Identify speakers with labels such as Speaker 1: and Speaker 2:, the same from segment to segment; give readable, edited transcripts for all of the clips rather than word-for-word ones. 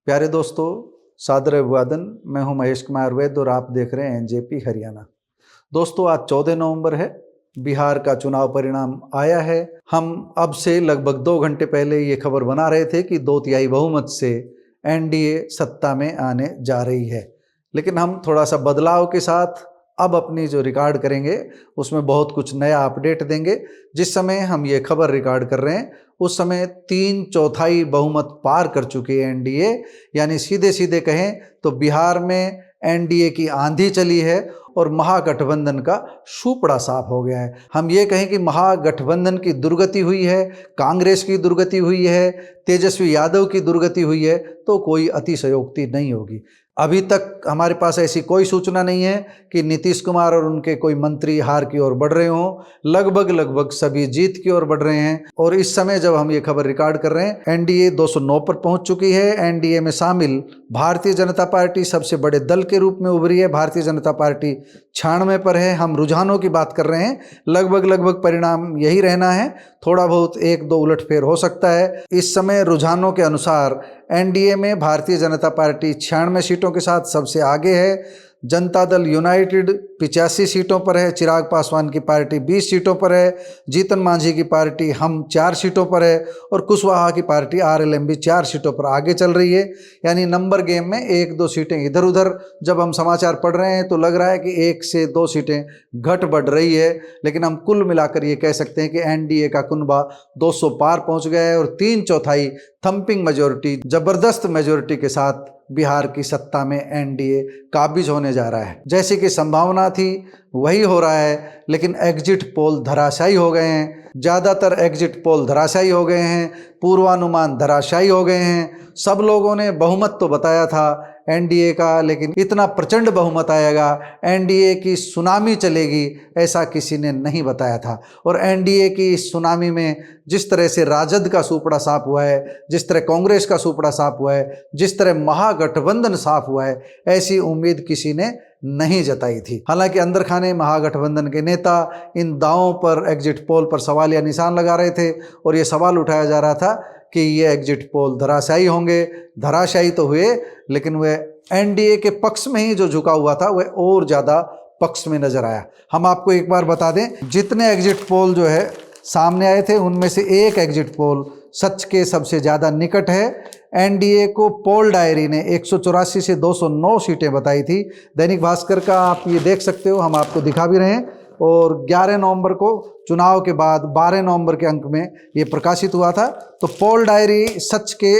Speaker 1: प्यारे दोस्तों, सादर अभिवादन। मैं हूं महेश कुमार वैद्य और आप देख रहे हैं एनजेपी हरियाणा। दोस्तों, आज 14 नवंबर है। बिहार का चुनाव परिणाम आया है। हम अब से लगभग 2 घंटे पहले ये खबर बना रहे थे कि 2/3 बहुमत से एनडीए सत्ता में आने जा रही है, लेकिन हम थोड़ा सा बदलाव के साथ अब अपनी जो रिकॉर्ड करेंगे उसमें बहुत कुछ नया अपडेट देंगे। जिस समय हम ये खबर रिकॉर्ड कर रहे हैं उस समय 3/4 बहुमत पार कर चुकी है एनडीए। यानी सीधे सीधे कहें तो बिहार में एनडीए की आंधी चली है और महागठबंधन का सूपड़ा साफ हो गया है। हम ये कहें कि महागठबंधन की दुर्गति हुई है, कांग्रेस की दुर्गति हुई है, तेजस्वी यादव की दुर्गति हुई है, तो कोई अतिशयोक्ति नहीं होगी। अभी तक हमारे पास ऐसी कोई सूचना नहीं है कि नीतीश कुमार और उनके कोई मंत्री हार की ओर बढ़ रहे हों। लगभग सभी जीत की ओर बढ़ रहे हैं। और इस समय जब हम ये खबर रिकॉर्ड कर रहे हैं, एनडीए 209 पर पहुंच चुकी है। एनडीए में शामिल भारतीय जनता पार्टी सबसे बड़े दल के रूप में उभरी है। भारतीय जनता पार्टी 96 पर है। हम रुझानों की बात कर रहे हैं, लगभग परिणाम यही रहना है। थोड़ा बहुत 1-2 उलटफेर हो सकता है। इस समय रुझानों के अनुसार एनडीए में भारतीय जनता पार्टी 96 सीटों के साथ सबसे आगे है। जनता दल यूनाइटेड 85 सीटों पर है। चिराग पासवान की पार्टी 20 सीटों पर है। जीतन मांझी की पार्टी हम 4 सीटों पर है और कुशवाहा की पार्टी आरएलएम 4 सीटों पर आगे चल रही है। यानी नंबर गेम में 1-2 सीटें इधर उधर। जब हम समाचार पढ़ रहे हैं तो लग रहा है कि 1 से 2 सीटें घट बढ़ रही है, लेकिन हम कुल मिलाकर ये कह सकते हैं कि एनडीए का कुनबा 200 पार पहुंच गया है और 3/4 थंपिंग मेजोरिटी, जबरदस्त मेजोरिटी के साथ बिहार की सत्ता में एनडीए काबिज होने जा रहा है। जैसी कि संभावना थी वही हो रहा है, लेकिन एग्जिट पोल धराशायी हो गए हैं। ज़्यादातर एग्जिट पोल धराशायी हो गए हैं, पूर्वानुमान धराशायी हो गए हैं। सब लोगों ने बहुमत तो बताया था एनडीए का, लेकिन इतना प्रचंड बहुमत आएगा, एनडीए की सुनामी चलेगी, ऐसा किसी ने नहीं बताया था। और एनडीए की सुनामी में जिस तरह से राजद का सूपड़ा साफ हुआ है, जिस तरह कांग्रेस का सूपड़ा साफ हुआ है, जिस तरह महागठबंधन साफ हुआ है, ऐसी उम्मीद किसी ने नहीं जताई थी। हालांकि अंदर खाने महागठबंधन के नेता इन दावों पर, एग्जिट पोल पर सवाल या निशान लगा रहे थे और ये सवाल उठाया जा रहा था कि ये एग्जिट पोल धराशायी होंगे। धराशायी तो हुए, लेकिन वह एनडीए के पक्ष में ही जो झुका हुआ था वह और ज़्यादा पक्ष में नजर आया। हम आपको एक बार बता दें, जितने एग्जिट पोल जो है सामने आए थे उनमें से एक एग्जिट पोल सच के सबसे ज़्यादा निकट है। एनडीए को पोल डायरी ने 184 से 209 सीटें बताई थी। दैनिक भास्कर का आप ये देख सकते हो, हम आपको दिखा भी रहे हैं। और 11 नवंबर को चुनाव के बाद 12 नवंबर के अंक में ये प्रकाशित हुआ था। तो पोल डायरी सच के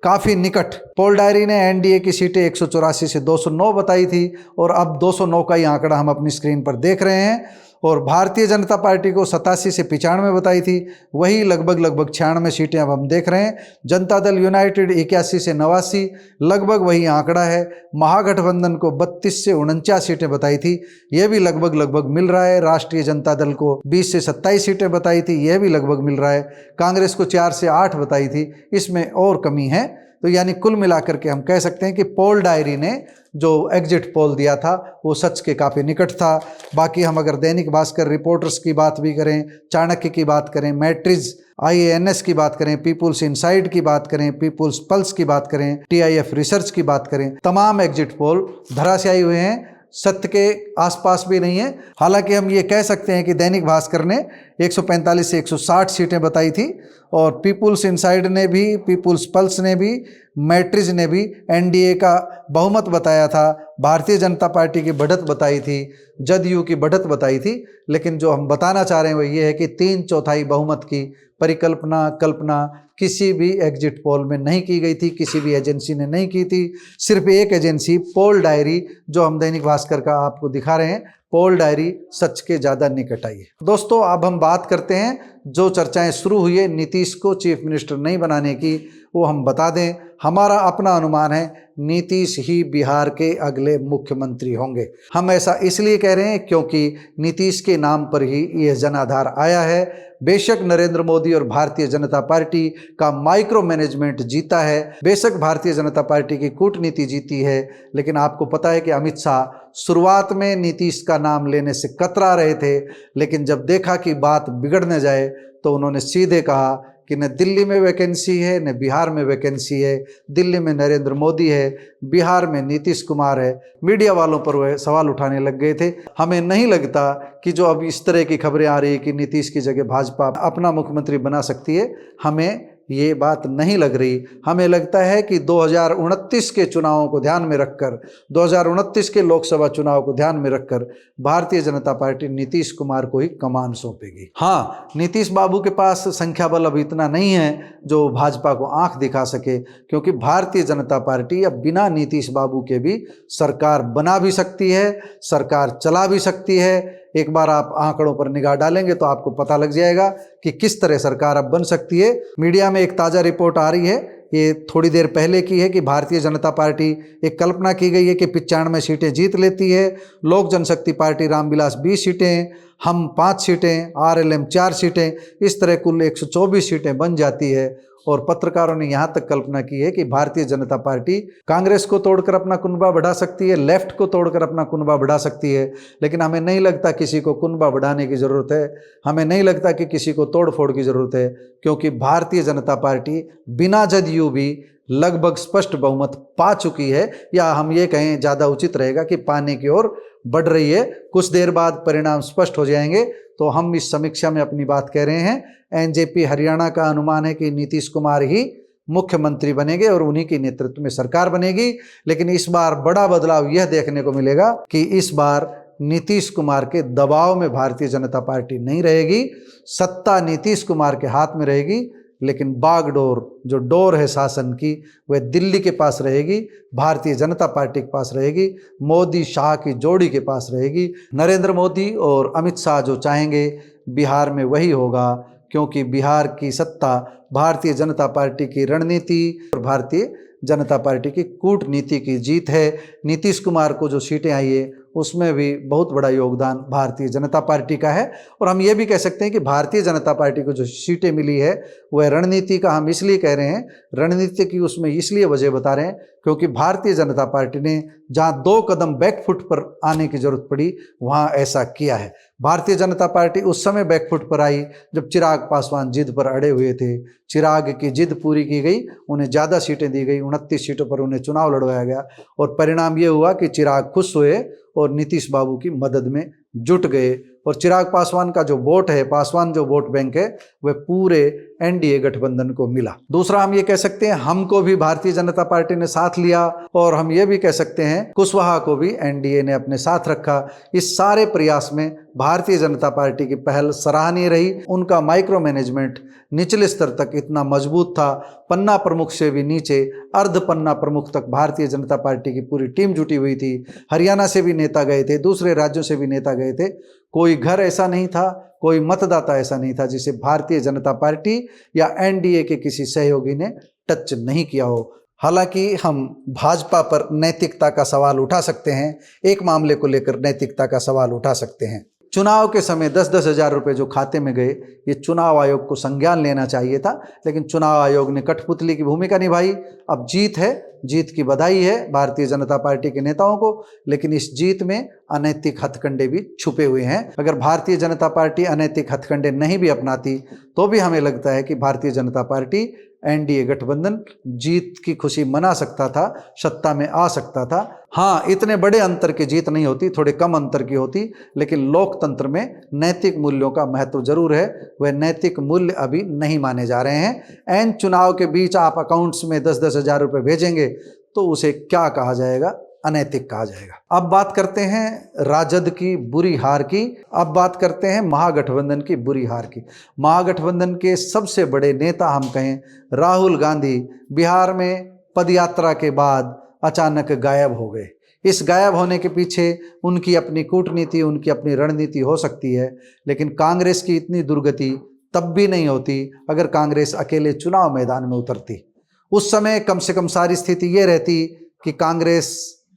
Speaker 1: काफ़ी निकट। पोल डायरी ने एनडीए की सीटें 184 से 209 बताई थी और अब 209 का ही आंकड़ा हम अपनी स्क्रीन पर देख रहे हैं। और भारतीय जनता पार्टी को 87 से 95 बताई थी, वही लगभग 96 सीटें अब हम देख रहे हैं। जनता दल यूनाइटेड 81 से 89, लगभग वही आंकड़ा है। महागठबंधन को 32 से 49 सीटें बताई थी, यह भी लगभग मिल रहा है। राष्ट्रीय जनता दल को 20 से 27 सीटें बताई थी, यह भी लगभग मिल रहा है। कांग्रेस को 4 से 8 बताई थी, इसमें और कमी है। तो यानी कुल मिलाकर के हम कह सकते हैं कि पोल डायरी ने जो एग्जिट पोल दिया था वो सच के काफ़ी निकट था। बाकी हम अगर दैनिक भास्कर रिपोर्टर्स की बात भी करें, चाणक्य की बात करें, मैट्रिज IANS की बात करें, पीपुल्स इनसाइड की बात करें, पीपुल्स पल्स की बात करें, TIF रिसर्च की बात करें, तमाम एग्जिट पोल धराशायी हुए हैं, सत्य के आसपास भी नहीं है। हालांकि हम ये कह सकते हैं कि दैनिक भास्कर ने 145 से 160 सीटें बताई थी और पीपुल्स इनसाइड ने भी, पीपुल्स पल्स ने भी, मैट्रिज ने भी एनडीए का बहुमत बताया था। भारतीय जनता पार्टी की बढ़त बताई थी, जदयू की बढ़त बताई थी। लेकिन जो हम बताना चाह रहे हैं वो ये है कि 3/4 बहुमत की कल्पना किसी भी एग्जिट पोल में नहीं की गई थी, किसी भी एजेंसी ने नहीं की थी। सिर्फ एक एजेंसी पोल डायरी, जो हम दैनिक भास्कर का आपको दिखा रहे हैं, पोल डायरी सच के ज़्यादा निकट आई है। दोस्तों, अब हम बात करते हैं जो चर्चाएं शुरू हुई है नीतीश को चीफ मिनिस्टर नहीं बनाने की, वो हम बता दें। हमारा अपना अनुमान है नीतीश ही बिहार के अगले मुख्यमंत्री होंगे। हम ऐसा इसलिए कह रहे हैं क्योंकि नीतीश के नाम पर ही यह जनाधार आया है। बेशक नरेंद्र मोदी और भारतीय जनता पार्टी का माइक्रो मैनेजमेंट जीता है, बेशक भारतीय जनता पार्टी की कूटनीति जीती है, लेकिन आपको पता है कि अमित शाह शुरुआत में नीतीश का नाम लेने से कतरा रहे थे, लेकिन जब देखा कि बात बिगड़ने जाए तो उन्होंने सीधे कहा कि न दिल्ली में वैकेंसी है न बिहार में वैकेंसी है। दिल्ली में नरेंद्र मोदी है, बिहार में नीतीश कुमार है। मीडिया वालों पर वह सवाल उठाने लग गए थे। हमें नहीं लगता कि जो अब इस तरह की खबरें आ रही है कि नीतीश की जगह भाजपा अपना मुख्यमंत्री बना सकती है, हमें ये बात नहीं लग रही। हमें लगता है कि 2029 के चुनावों को ध्यान में रखकर, 2029 के लोकसभा चुनाव को ध्यान में रखकर भारतीय जनता पार्टी नीतीश कुमार को ही कमान सौंपेगी। हाँ, नीतीश बाबू के पास संख्या बल अब इतना नहीं है जो भाजपा को आंख दिखा सके, क्योंकि भारतीय जनता पार्टी अब बिना नीतीश बाबू के भी सरकार बना भी सकती है, सरकार चला भी सकती है। एक बार आप आंकड़ों पर निगाह डालेंगे तो आपको पता लग जाएगा कि किस तरह सरकार अब बन सकती है। मीडिया में एक ताज़ा रिपोर्ट आ रही है, ये थोड़ी देर पहले की है, कि भारतीय जनता पार्टी, एक कल्पना की गई है कि 95 सीटें जीत लेती है। लोक जनशक्ति पार्टी रामविलास 20 सीटें, हम 5 सीटें, आरएलएम 4 सीटें, इस तरह कुल 124 सीटें बन जाती है। और पत्रकारों ने यहाँ तक कल्पना की है कि भारतीय जनता पार्टी कांग्रेस को तोड़कर अपना कुनबा बढ़ा सकती है, लेफ्ट को तोड़कर अपना कुनबा बढ़ा सकती है। लेकिन हमें नहीं लगता किसी को कुनबा बढ़ाने की ज़रूरत है, हमें नहीं लगता कि किसी को तोड़ फोड़ की ज़रूरत है, क्योंकि भारतीय जनता पार्टी बिना जदयू भी लगभग स्पष्ट बहुमत पा चुकी है, या हम ये कहें ज़्यादा उचित रहेगा कि पाने की ओर बढ़ रही है। कुछ देर बाद परिणाम स्पष्ट हो जाएंगे। तो हम इस समीक्षा में अपनी बात कह रहे हैं। एनजेपी हरियाणा का अनुमान है कि नीतीश कुमार ही मुख्यमंत्री बनेंगे और उन्हीं के नेतृत्व में सरकार बनेगी। लेकिन इस बार बड़ा बदलाव यह देखने को मिलेगा कि इस बार नीतीश कुमार के दबाव में भारतीय जनता पार्टी नहीं रहेगी, सत्ता नीतीश कुमार के हाथ में रहेगी, लेकिन बागडोर, जो डोर है शासन की, वह दिल्ली के पास रहेगी, भारतीय जनता पार्टी के पास रहेगी, मोदी शाह की जोड़ी के पास रहेगी। नरेंद्र मोदी और अमित शाह जो चाहेंगे बिहार में वही होगा, क्योंकि बिहार की सत्ता भारतीय जनता पार्टी की रणनीति और भारतीय जनता पार्टी की कूटनीति की जीत है। नीतीश कुमार को जो सीटें आई है उसमें भी बहुत बड़ा योगदान भारतीय जनता पार्टी का है। और हम ये भी कह सकते हैं कि भारतीय जनता पार्टी को जो सीटें मिली है वह रणनीति का, हम इसलिए कह रहे हैं रणनीति की, उसमें इसलिए वजह बता रहे हैं क्योंकि भारतीय जनता पार्टी ने जहां 2 कदम बैकफुट पर आने की जरूरत पड़ी वहां ऐसा किया है। भारतीय जनता पार्टी उस समय बैकफुट पर आई जब चिराग पासवान जिद पर अड़े हुए थे। चिराग की जिद पूरी की गई, उन्हें ज़्यादा सीटें दी गई, 29 सीटों पर उन्हें चुनाव लड़वाया गया और परिणाम ये हुआ कि चिराग खुश हुए और नीतीश बाबू की मदद में जुट गए। और चिराग पासवान का जो वोट है, पासवान जो वोट बैंक है, वह पूरे एनडीए गठबंधन को मिला। दूसरा हम ये कह सकते हैं हमको भी भारतीय जनता पार्टी ने साथ लिया, और हम ये भी कह सकते हैं कुशवाहा को भी एनडीए ने अपने साथ रखा। इस सारे प्रयास में भारतीय जनता पार्टी की पहल सराहनीय रही। उनका माइक्रो मैनेजमेंट निचले स्तर तक इतना मजबूत था, पन्ना प्रमुख से भी नीचे अर्ध पन्ना प्रमुख तक भारतीय जनता पार्टी की पूरी टीम जुटी हुई थी। हरियाणा से भी नेता गए थे, दूसरे राज्यों से भी नेता गए थे। कोई घर ऐसा नहीं था, कोई मतदाता ऐसा नहीं था जिसे भारतीय जनता पार्टी या एनडीए के किसी सहयोगी ने टच नहीं किया हो। हालांकि हम भाजपा पर नैतिकता का सवाल उठा सकते हैं, एक मामले को लेकर नैतिकता का सवाल उठा सकते हैं। चुनाव के समय 10-10 हज़ार रुपये जो खाते में गए, ये चुनाव आयोग को संज्ञान लेना चाहिए था, लेकिन चुनाव आयोग ने कठपुतली की भूमिका निभाई। अब जीत है, जीत की बधाई है भारतीय जनता पार्टी के नेताओं को, लेकिन इस जीत में अनैतिक हथकंडे भी छुपे हुए हैं। अगर भारतीय जनता पार्टी अनैतिक हथकंडे नहीं भी अपनाती तो भी हमें लगता है कि भारतीय जनता पार्टी एनडीए गठबंधन जीत की खुशी मना सकता था, सत्ता में आ सकता था। हाँ, इतने बड़े अंतर की जीत नहीं होती, थोड़े कम अंतर की होती, लेकिन लोकतंत्र में नैतिक मूल्यों का महत्व जरूर है। वह नैतिक मूल्य अभी नहीं माने जा रहे हैं। एन चुनाव के बीच आप अकाउंट्स में 10-10 हज़ार रुपये भेजेंगे तो उसे क्या कहा जाएगा? अनैतिक कहा जाएगा। अब बात करते हैं राजद की बुरी हार की, अब बात करते हैं महागठबंधन की बुरी हार की। महागठबंधन के सबसे बड़े नेता हम कहें राहुल गांधी बिहार में पदयात्रा के बाद अचानक गायब हो गए। इस गायब होने के पीछे उनकी अपनी कूटनीति, उनकी अपनी रणनीति हो सकती है, लेकिन कांग्रेस की इतनी दुर्गति तब भी नहीं होती अगर कांग्रेस अकेले चुनाव मैदान में उतरती। उस समय कम से कम सारी स्थिति ये रहती कि कांग्रेस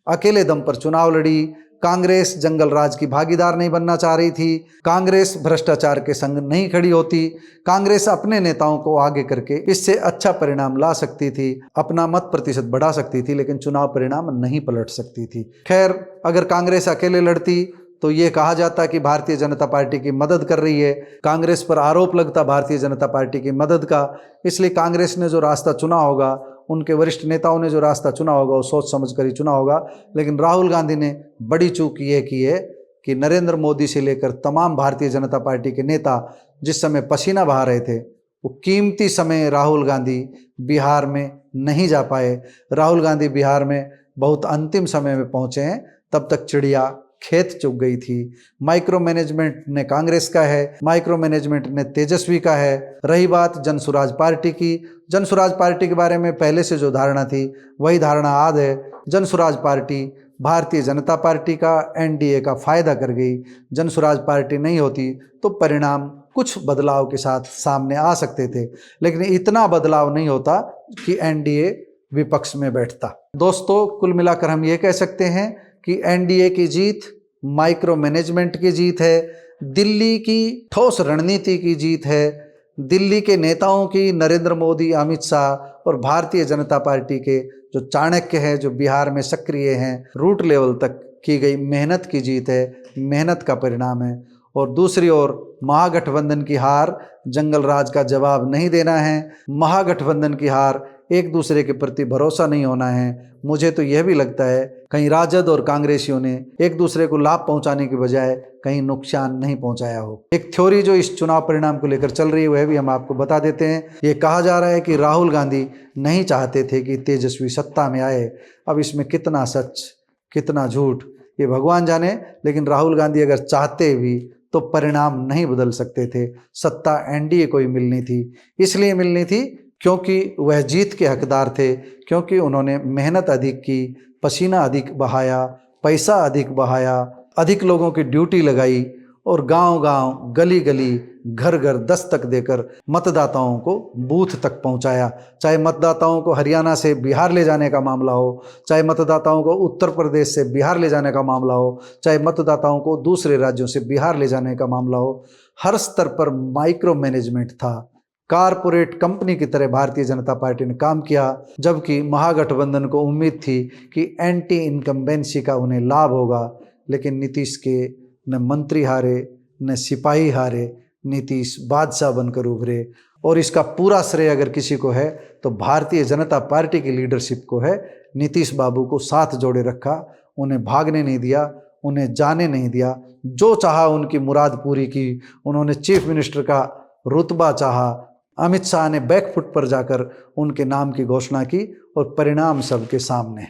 Speaker 1: अकेले दम पर चुनाव लड़ी, कांग्रेस जंगल राज की भागीदार नहीं बनना चाह रही थी, कांग्रेस भ्रष्टाचार के संग नहीं खड़ी होती, कांग्रेस अपने नेताओं को आगे करके इससे अच्छा परिणाम ला सकती थी, अपना मत प्रतिशत बढ़ा सकती थी, लेकिन चुनाव परिणाम नहीं पलट सकती थी। खैर, अगर कांग्रेस अकेले लड़ती तो ये कहा जाता कि भारतीय जनता पार्टी की मदद कर रही है, कांग्रेस पर आरोप लगता भारतीय जनता पार्टी की मदद का। इसलिए कांग्रेस ने जो रास्ता चुना होगा, उनके वरिष्ठ नेताओं ने जो रास्ता चुना होगा, वो सोच समझ कर ही चुना होगा। लेकिन राहुल गांधी ने बड़ी चूक ये की है कि नरेंद्र मोदी से लेकर तमाम भारतीय जनता पार्टी के नेता जिस समय पसीना बहा रहे थे, वो कीमती समय राहुल गांधी बिहार में नहीं जा पाए। राहुल गांधी बिहार में बहुत अंतिम समय में पहुंचे हैं, तब तक चिड़िया खेत चुग गई थी। माइक्रो मैनेजमेंट ने कांग्रेस का है, माइक्रो मैनेजमेंट ने तेजस्वी का है। रही बात जनसुराज पार्टी की, जनसुराज पार्टी के बारे में पहले से जो धारणा थी वही धारणा आज है। जनसुराज पार्टी भारतीय जनता पार्टी का, एनडीए का फायदा कर गई। जनसुराज पार्टी नहीं होती तो परिणाम कुछ बदलाव के साथ सामने आ सकते थे, लेकिन इतना बदलाव नहीं होता कि एनडीए विपक्ष में बैठता। दोस्तों, कुल मिलाकर हम ये कह सकते हैं कि एनडीए की जीत माइक्रो मैनेजमेंट की जीत है, दिल्ली की ठोस रणनीति की जीत है, दिल्ली के नेताओं की, नरेंद्र मोदी, अमित शाह और भारतीय जनता पार्टी के जो चाणक्य हैं, जो बिहार में सक्रिय हैं, रूट लेवल तक की गई मेहनत की जीत है, मेहनत का परिणाम है। और दूसरी ओर महागठबंधन की हार, जंगल राज का जवाब नहीं देना है, महागठबंधन की हार, एक दूसरे के प्रति भरोसा नहीं होना है। मुझे तो यह भी लगता है कहीं राजद और कांग्रेसियों ने एक दूसरे को लाभ पहुंचाने की बजाय कहीं नुकसान नहीं पहुंचाया हो। एक थ्योरी जो इस चुनाव परिणाम को लेकर चल रही है वह भी हम आपको बता देते हैं। ये कहा जा रहा है कि राहुल गांधी नहीं चाहते थे कि तेजस्वी सत्ता में आए। अब इसमें कितना सच कितना झूठ ये भगवान जाने, लेकिन राहुल गांधी अगर चाहते भी तो परिणाम नहीं बदल सकते थे। सत्ता एनडीए को ही मिलनी थी, इसलिए मिलनी थी क्योंकि वह जीत के हकदार थे, क्योंकि उन्होंने मेहनत अधिक की, पसीना अधिक बहाया, पैसा अधिक बहाया, अधिक लोगों की ड्यूटी लगाई और गांव-गांव, गली-गली, घर-घर दस्तक देकर मतदाताओं को बूथ तक पहुंचाया। चाहे मतदाताओं को हरियाणा से बिहार ले जाने का मामला हो, चाहे मतदाताओं को उत्तर प्रदेश से बिहार ले जाने का मामला हो, चाहे मतदाताओं को दूसरे राज्यों से बिहार ले जाने का मामला हो, हर स्तर पर माइक्रो मैनेजमेंट था। कारपोरेट कंपनी की तरह भारतीय जनता पार्टी ने काम किया, जबकि महागठबंधन को उम्मीद थी कि एंटी इनकम्बेंसी का उन्हें लाभ होगा। लेकिन नीतीश के न मंत्री हारे, न सिपाही हारे, नीतीश बादशाह बनकर उभरे। और इसका पूरा श्रेय अगर किसी को है तो भारतीय जनता पार्टी की लीडरशिप को है। नीतीश बाबू को साथ जोड़े रखा, उन्हें भागने नहीं दिया, उन्हें जाने नहीं दिया, जो चाहा उनकी मुराद पूरी की। उन्होंने चीफ मिनिस्टर का रुतबा चाहा, अमित शाह ने बैकफुट पर जाकर उनके नाम की घोषणा की और परिणाम सबके सामने है।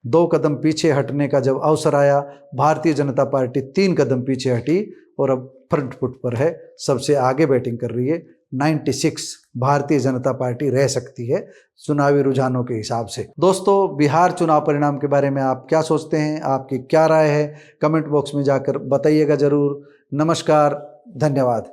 Speaker 1: 2 कदम पीछे हटने का जब अवसर आया, भारतीय जनता पार्टी 3 कदम पीछे हटी और अब फ्रंट फुट पर है, सबसे आगे बैटिंग कर रही है। 96 भारतीय जनता पार्टी रह सकती है चुनावी रुझानों के हिसाब से। दोस्तों, बिहार चुनाव परिणाम के बारे में आप क्या सोचते हैं, आपकी क्या राय है, कमेंट बॉक्स में जाकर बताइएगा ज़रूर। नमस्कार, धन्यवाद।